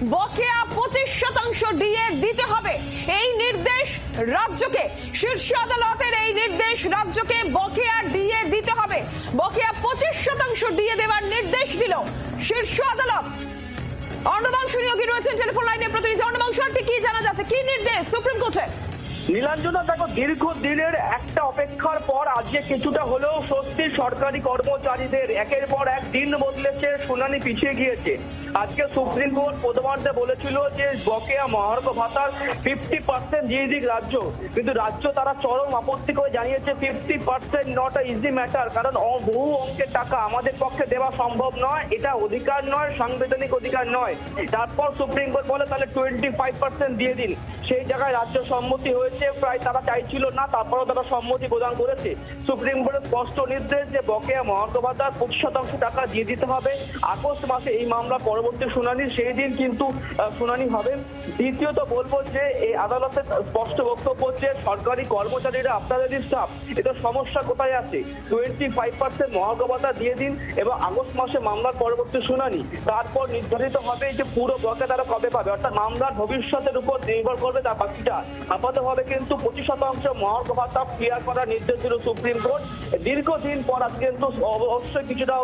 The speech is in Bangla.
বকেয়া 25% ডিএ দিতে হবে। এই নির্দেশ রাজ্যকে, শীর্ষ আদালতের এই নির্দেশ রাজ্যকে বকেয়া ডিএ দিতে হবে। বকেয়া 25% ডিএ দেওয়ার নির্দেশ দিল শীর্ষ আদালত। অর্ণবাংশু নিয়োগী রয়েছেন টেলিফোন লাইনে। প্রতিনিধি অর্ণবাংশু, কি জানা যাচ্ছে, কি নির্দেশ সুপ্রিম কোর্টের? নীলাঞ্জনা, দেখো, দীর্ঘদিনের একটা অপেক্ষার পর আজকে কিছুটা হলেও স্বস্তি সরকারি কর্মচারীদের। একের পর এক দিন বদলেছে, শুনানি পিছিয়ে গিয়েছে। আজকে সুপ্রিম কোর্ট প্রথমার্ধে বলেছিল যে বকেয়া মহার্ঘ ভাতার 50% দিয়ে দিক রাজ্য, কিন্তু রাজ্য তারা চরম আপত্তি করে জানিয়েছে 50% নট আ ইজি ম্যাটার, কারণ বহু অঙ্কের টাকা আমাদের পক্ষে দেওয়া সম্ভব নয়, এটা অধিকার নয়, সাংবিধানিক অধিকার নয়। তারপর সুপ্রিম কোর্ট বলে তাহলে 25% দিয়ে দিন। সেই জায়গায় রাজ্য সম্মতি হয়েছে, প্রায় তারা চাইছিল না, তারপরেও তারা সম্মতি প্রদান করেছে। সুপ্রিম কোর্টের স্পষ্ট নির্দেশ যে বকেয়া মহার্ঘ ভাতার 25% টাকা দিয়ে দিতে হবে। আগস্ট মাসে এই মামলা পরবর্তী শুনানি, সেই দিন কিন্তু শুনানি হবে। দ্বিতীয়ত বলবো যে এই আদালতের স্পষ্ট বক্তব্য যে সরকারি কর্মচারীরা, আপনাদের স্টাফ, এটা সমস্যা কোথায় আছে? 25% মহার্ঘ ভাতা দিয়ে দিন এবং আগস্ট মাসে মামলার পরবর্তী শুনানি, তারপর নির্ধারিত হবে যে পুরো বকেয়া তারা কবে পাবে, অর্থাৎ মামলার ভবিষ্যতের উপর নির্ভর করবে তার বাকিটা। আপাতভাবে কিন্তু 25% মহার্ঘ ভাতা ক্লিয়ার করার নির্দেশ দিল সুপ্রিম কোর্ট। দীর্ঘদিন পর আজকে কিন্তু অবশ্যই কিছুটা